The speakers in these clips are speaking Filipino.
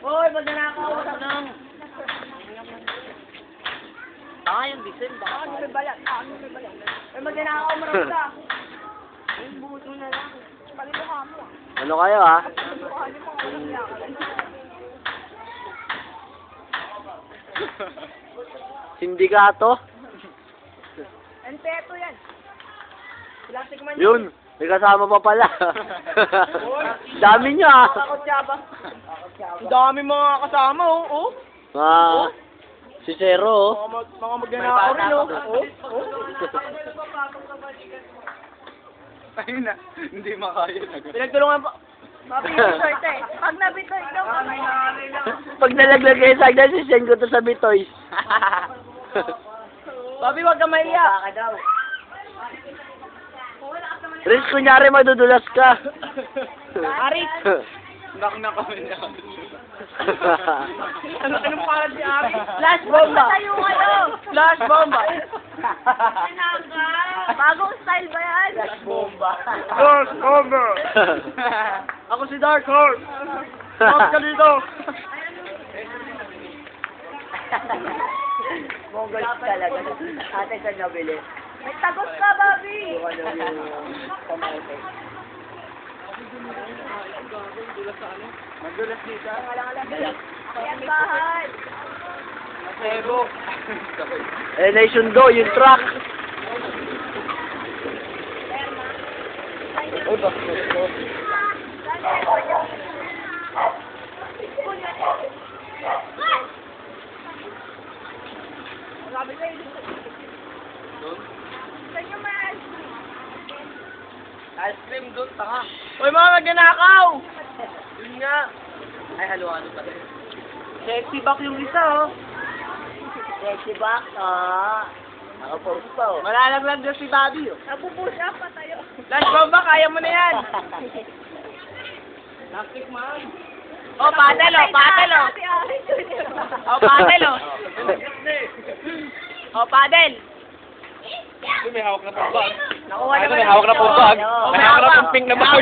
Hoy, magnanakaw ka lang. Tanga yung diesel. Ano may balat? Ano may balat? Hoy, magnanakaw mo rin ka. Ay, buhot mo na lang. Paliluha mo. Ano kayo, ha? Paliluha mo, walang yakan. Sindikato? Enteto yan. Plastic man Yun, may kasama pa pala. Dami nyo, ha? Kakotsaba. Ang dami mga kasama, oh. Si Zero, oh. Mga magnanakaw rin, oh. Ayun na, hindi makaya na. Pinagtulungan pa. Mabitoy, te. Pag nabitoy daw, Pag nalaglag kayo sa agad, sisend ko to sa Bitoys. Babi, wag ka maiyak. Riz, kunyari madudulas ka. Arit. Knock na kami na. Anong parang si Arit? Flash bomba. Tayo kayo. Flash bomba. Bagong style ba yan? Flash bomba. Dark Over! Ako si Dark Horse. Huwag ka dito. Mongol talaga. Ate ka nabili. May tagos ka, Bobby. Madulas dito. Ayan, bahay. Sebo. Nation Do, yung truck. Uy, bakit ito? Sabi kayo dito. Saan yung may ice cream? Ice cream doon, tanga. Uy, mga magnanakaw! Yun nga. Ay, halo-halo pa rin. Sexy back yung isa, oh. Sexy back, Nakapost pa, oh. Malalaglag na si Bobby, oh. Napupush up pa tayo. Flash bomba, kaya mo na yan. Plastic man. Oh, paddle, oh, paddle, oh. Oh, paddle, oh. Oh, paddle. May hawak na pong bag. Nakuha naman. May hawak na pong bag. May hawak na pong pink na bag.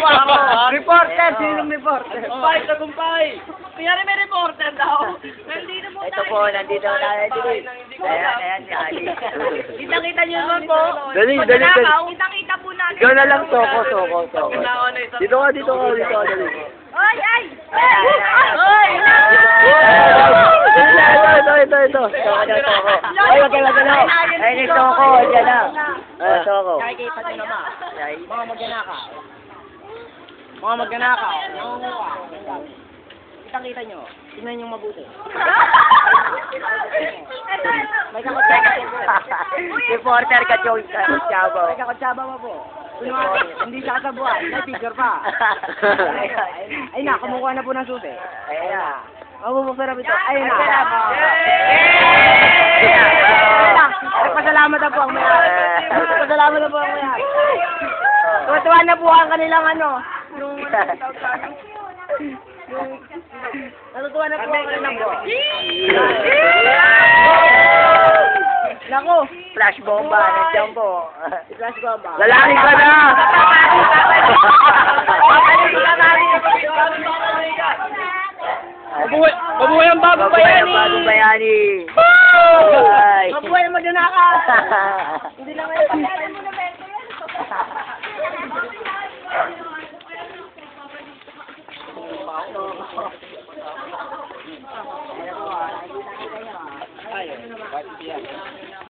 Reporter, sinong reporter? Kumpay, tagumpay. Kaya may reporter daw. Nandito po Ito po, nandito tayo dito. Ayan, si Ali. Kita-kita niyo naman po. Dali, dali, dali. Kita-kita po natin. Ikaw na lang, Soko. Dito ka, dali. Ay, ay! Ay! Ito. Soko. Ay, wag ka lang. Ay, ni Soko. Diyan na. Soko. Nakikita niyo naman. Mga magnanakaw. Mga magnanakaw. Kita-kita niyo. Tingnan niyo mabuti. May kakotsaba. Reporter ka, Chabo. May kakotsaba mo po. Hindi siya kasabuan. May picture pa. Ay na, kumukuha na po ng susi. Ayan na. Mabubuksan na ito. Ayun na. Nagpasalamat na po ang mayari. Nagpasalamat na po ang mayari. Tuwa na po ang kanilang ano. Natutuwa na po ang kanilang po. Naku. Flash bomba, nandiyan po. Flash bomba. Lalaki ka na! Mabuhay ang bagong bayani! Bagong bayani! Mabuhay ang magnanakaw! Hindi lang ngayon pagkain mo na bento yan. Ayun.